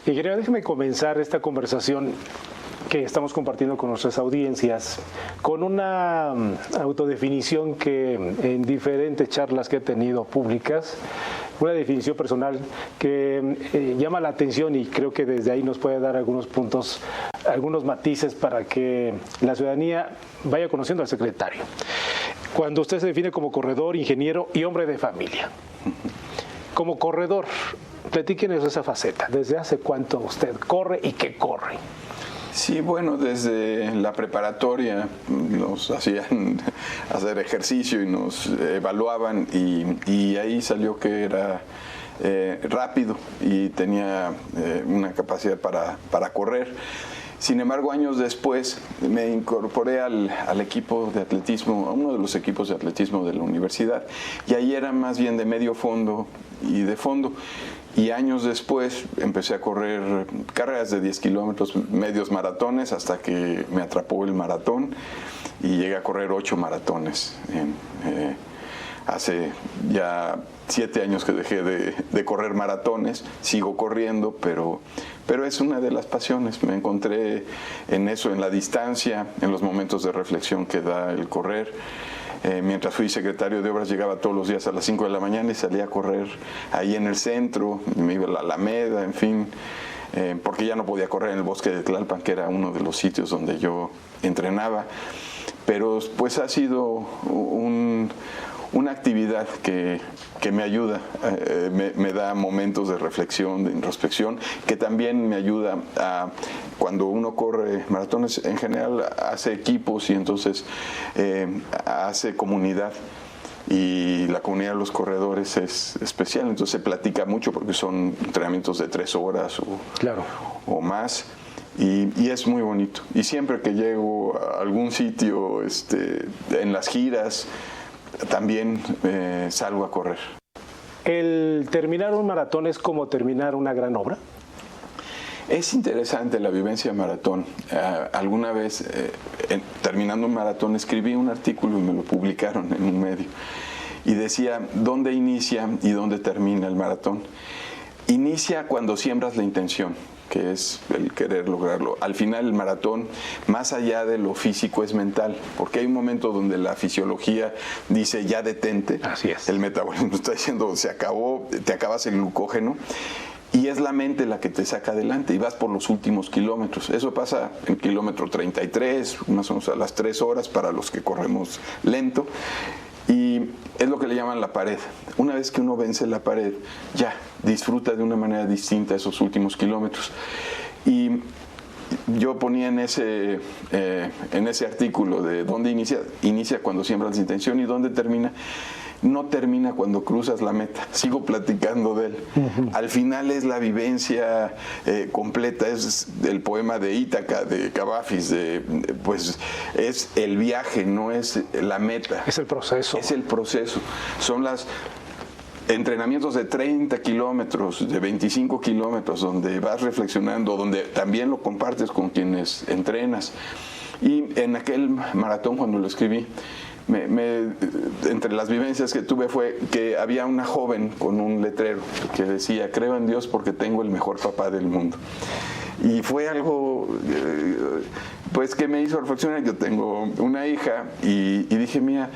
Ingeniero, déjeme comenzar esta conversación que estamos compartiendo con nuestras audiencias con una autodefinición que en diferentes charlas que he tenido públicas, una definición personal que llama la atención y creo que desde ahí nos puede dar algunos puntos, algunos matices para que la ciudadanía vaya conociendo al secretario. Cuando usted se define como corredor, ingeniero y hombre de familia, como corredor, platíquenos esa faceta. ¿Desde hace cuánto usted corre y qué corre? Sí, bueno, desde la preparatoria nos hacían hacer ejercicio y nos evaluaban y ahí salió que era rápido y tenía una capacidad para correr. Sin embargo, años después me incorporé al equipo de atletismo, a uno de los equipos de atletismo de la universidad, y ahí era más bien de medio fondo y de fondo. Y años después empecé a correr carreras de 10 kilómetros, medios maratones, hasta que me atrapó el maratón y llegué a correr 8 maratones. Hace ya 7 años que dejé de correr maratones, sigo corriendo, pero es una de las pasiones. Me encontré en eso, en la distancia, en los momentos de reflexión que da el correr. Mientras fui secretario de Obras llegaba todos los días a las 5 de la mañana y salía a correr ahí en el centro, me iba a la Alameda, en fin, porque ya no podía correr en el bosque de Tlalpan, que era uno de los sitios donde yo entrenaba. Pero pues ha sido una actividad que me ayuda, me da momentos de reflexión, de introspección, que también me ayuda a, cuando uno corre maratones, en general hace equipos y entonces hace comunidad. Y la comunidad de los corredores es especial, entonces se platica mucho porque son entrenamientos de 3 horas o más. Y es muy bonito. Y siempre que llego a algún sitio, en las giras, también salgo a correr. ¿El terminar un maratón es como terminar una gran obra? Es interesante la vivencia de maratón. Alguna vez, terminando un maratón, escribí un artículo y me lo publicaron en un medio. Y decía, ¿dónde inicia y dónde termina el maratón? Inicia cuando siembras la intención, que es el querer lograrlo. Al final el maratón, más allá de lo físico, es mental, porque hay un momento donde la fisiología dice ya detente. Así es. El metabolismo está diciendo se acabó, te acabas el glucógeno, y es la mente la que te saca adelante y vas por los últimos kilómetros. Eso pasa en kilómetro 33, más o menos a las 3 horas para los que corremos lento. Y es lo que le llaman la pared. Una vez que uno vence la pared, ya disfruta de una manera distinta esos últimos kilómetros. Y yo ponía en ese artículo de dónde inicia cuando siembras la intención y dónde termina. No termina cuando cruzas la meta. Sigo platicando de él. Al final es la vivencia completa, es el poema de Ítaca, de Cavafis, pues es el viaje, no es la meta. Es el proceso. Es el proceso. Son los entrenamientos de 30 kilómetros, de 25 kilómetros, donde vas reflexionando, donde también lo compartes con quienes entrenas. Y en aquel maratón, cuando lo escribí, entre las vivencias que tuve fue que había una joven con un letrero que decía, creo en Dios porque tengo el mejor papá del mundo. Y fue algo pues que me hizo reflexionar. Yo tengo una hija y dije, mira,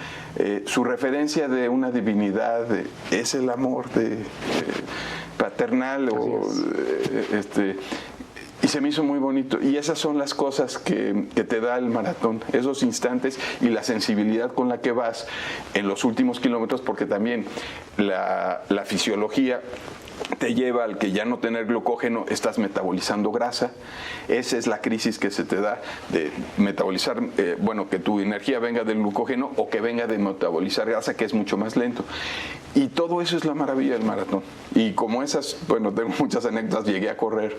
su referencia de una divinidad es el amor paternal y se me hizo muy bonito. Y esas son las cosas que te da el maratón, esos instantes y la sensibilidad con la que vas en los últimos kilómetros, porque también la fisiología te lleva al que ya no tener glucógeno, estás metabolizando grasa. Esa es la crisis que se te da de metabolizar, que tu energía venga del glucógeno o que venga de metabolizar grasa, que es mucho más lento. Y todo eso es la maravilla del maratón. Y como esas, tengo muchas anécdotas, llegué a correr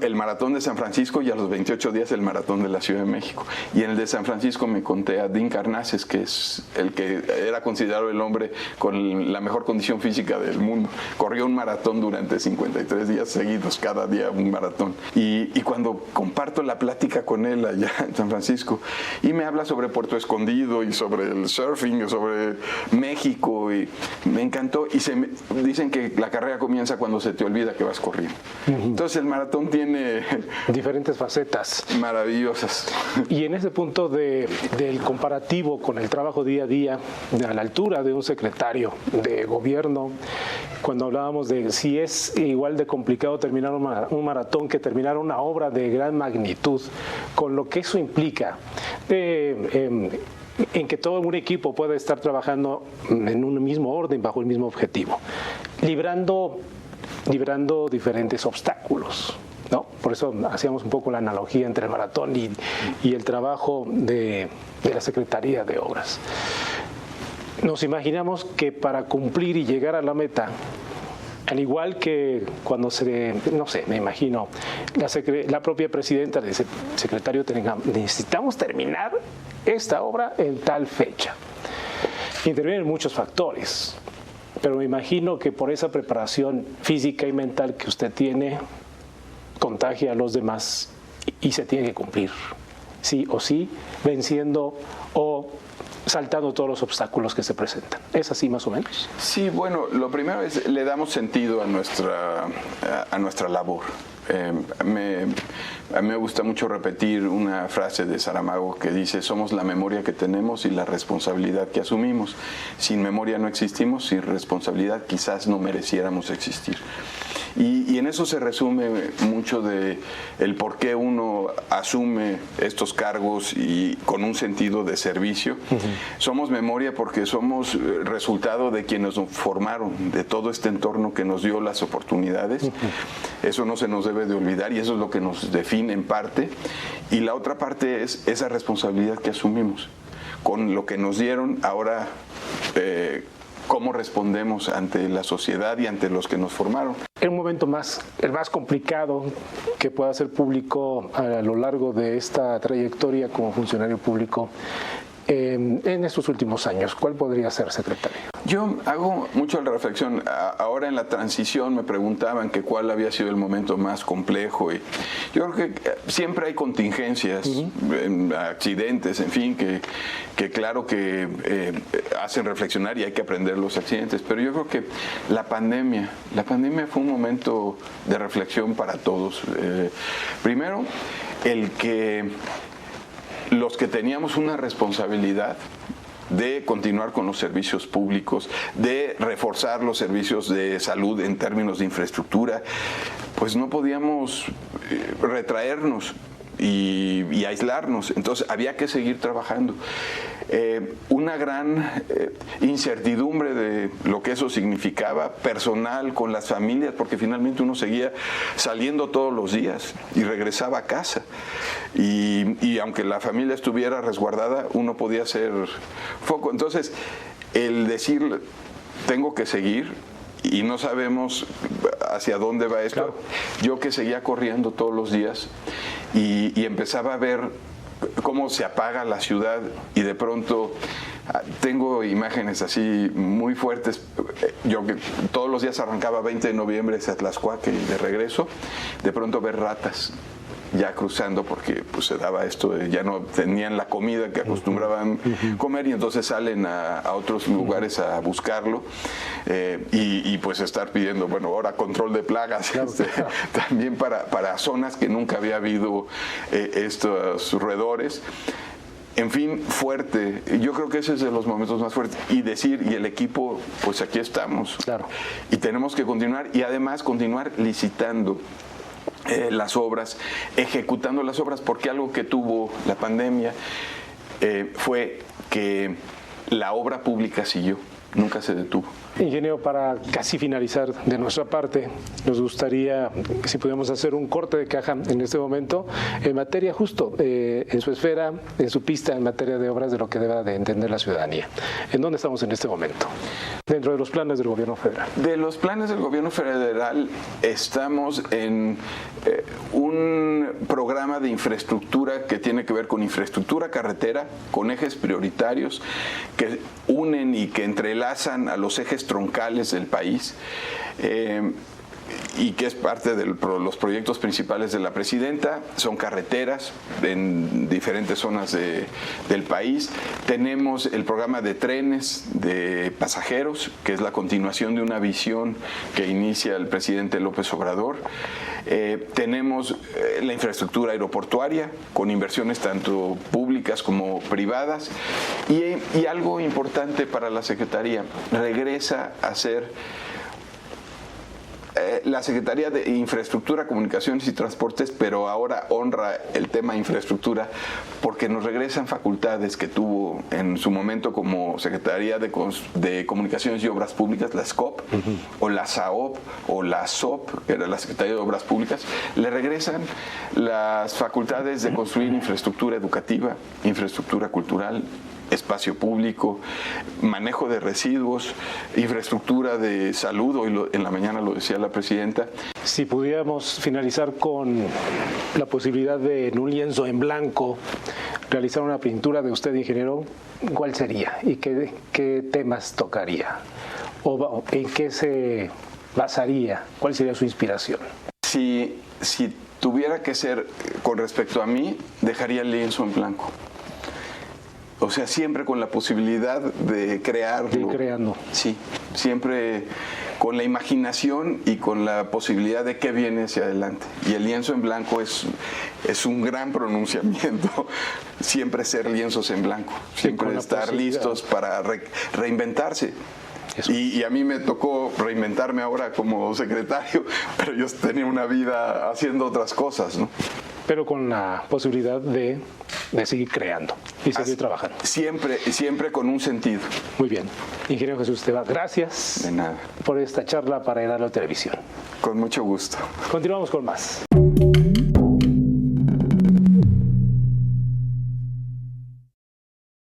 el maratón de San Francisco y a los 28 días el maratón de la Ciudad de México. Y en el de San Francisco me conté a Dean Karnazes, que es el que era considerado el hombre con la mejor condición física del mundo. Corrió un maratón durante 53 días seguidos, cada día un maratón. Y cuando comparto la plática con él allá en San Francisco, y me habla sobre Puerto Escondido y sobre el surfing, y sobre México, y me encantó. Y dicen que la carrera comienza cuando se te olvida que vas corriendo. Entonces el maratón tiene diferentes facetas maravillosas. Y en ese punto del comparativo con el trabajo día a día, a la altura de un secretario de gobierno, cuando hablábamos de si es igual de complicado terminar un maratón que terminar una obra de gran magnitud, con lo que eso implica en que todo un equipo pueda estar trabajando en un mismo orden, bajo el mismo objetivo, librando diferentes obstáculos, ¿no? Por eso hacíamos un poco la analogía entre el maratón y el trabajo de la Secretaría de Obras. Nos imaginamos que para cumplir y llegar a la meta, al igual que cuando me imagino, la propia presidenta dice, secretario, necesitamos terminar esta obra en tal fecha. Intervienen muchos factores, pero me imagino que por esa preparación física y mental que usted tiene, contagia a los demás y se tiene que cumplir, sí o sí, venciendo o saltando todos los obstáculos que se presentan. ¿Es así más o menos? Sí, bueno, lo primero es le damos sentido a nuestra labor. A mí me gusta mucho repetir una frase de Saramago que dice: somos la memoria que tenemos y la responsabilidad que asumimos. Sin memoria no existimos, sin responsabilidad quizás no mereciéramos existir. Y en eso se resume mucho de el por qué uno asume estos cargos y con un sentido de servicio. Somos memoria porque somos resultado de quienes nos formaron, de todo este entorno que nos dio las oportunidades. Eso no se nos debe de olvidar y eso es lo que nos define en parte. Y la otra parte es esa responsabilidad que asumimos. Con lo que nos dieron, ahora cómo respondemos ante la sociedad y ante los que nos formaron. El momento el más complicado que pueda ser público a lo largo de esta trayectoria como funcionario público en estos últimos años, ¿cuál podría ser, secretario? Yo hago mucho la reflexión. Ahora en la transición me preguntaban que cuál había sido el momento más complejo. Y yo creo que siempre hay contingencias, accidentes, en fin, que claro que hacen reflexionar y hay que aprender los accidentes. Pero yo creo que la pandemia fue un momento de reflexión para todos. Primero, el que los que teníamos una responsabilidad de continuar con los servicios públicos, de reforzar los servicios de salud en términos de infraestructura, pues no podíamos retraernos y aislarnos. Entonces había que seguir trabajando. Una gran incertidumbre de lo que eso significaba personal con las familias, porque finalmente uno seguía saliendo todos los días y regresaba a casa. Y aunque la familia estuviera resguardada, uno podía hacer foco. Entonces, el decir, tengo que seguir, y no sabemos hacia dónde va esto. Claro. Yo que seguía corriendo todos los días y empezaba a ver cómo se apaga la ciudad y de pronto tengo imágenes así muy fuertes. Yo que todos los días arrancaba 20 de noviembre hacia Tlaxcuaque y de regreso, de pronto ver ratas ya cruzando porque pues se daba esto de ya no tenían la comida que acostumbraban comer y entonces salen a otros lugares a buscarlo y pues estar pidiendo, bueno, ahora control de plagas, claro, también para zonas que nunca había habido estos roedores. En fin, fuerte. Yo creo que ese es de los momentos más fuertes. Y decir, y el equipo, pues aquí estamos. Claro. Y tenemos que continuar y además continuar licitando las obras, ejecutando las obras, porque algo que tuvo la pandemia fue que la obra pública siguió. nunca se detuvo. Ingeniero, para casi finalizar de nuestra parte, nos gustaría si pudiéramos hacer un corte de caja en este momento en materia justo, en su esfera, en su pista, en materia de obras de lo que deba de entender la ciudadanía. ¿En dónde estamos en este momento? Dentro de los planes del gobierno federal. De los planes del gobierno federal estamos en un programa de infraestructura que tiene que ver con infraestructura carretera, con ejes prioritarios que unen y que entrelazan a los ejes troncales del país. Y que es parte de los proyectos principales de la presidenta. Son carreteras en diferentes zonas del país. Tenemos el programa de trenes de pasajeros, que es la continuación de una visión que inicia el presidente López Obrador. Tenemos la infraestructura aeroportuaria, con inversiones tanto públicas como privadas. Y algo importante para la Secretaría, regresa a ser la Secretaría de Infraestructura, Comunicaciones y Transportes, pero ahora honra el tema infraestructura porque nos regresan facultades que tuvo en su momento como Secretaría de Comunicaciones y Obras Públicas, la SCOP, o la SAOP, o la SOP, que era la Secretaría de Obras Públicas. Le regresan las facultades de construir infraestructura educativa, infraestructura cultural, espacio público, manejo de residuos, infraestructura de salud, hoy en la mañana lo decía la presidenta. Si pudiéramos finalizar con la posibilidad de, en un lienzo en blanco, realizar una pintura de usted, ingeniero, ¿cuál sería? ¿Y qué temas tocaría? ¿O en qué se basaría? ¿Cuál sería su inspiración? Si tuviera que ser con respecto a mí, dejaría el lienzo en blanco. O sea, siempre con la posibilidad de crearlo. De ir creando. Sí, siempre con la imaginación y con la posibilidad de que viene hacia adelante. Y el lienzo en blanco es un gran pronunciamiento. Siempre ser lienzos en blanco. Siempre estar listos para reinventarse. Y a mí me tocó reinventarme ahora como secretario, pero yo tenía una vida haciendo otras cosas, ¿no? Pero con la posibilidad de seguir creando y seguir trabajando. Siempre con un sentido. Muy bien. Ingeniero Jesús Tebas, gracias. De nada. Por esta charla para Heraldo Televisión. Con mucho gusto. Continuamos con más.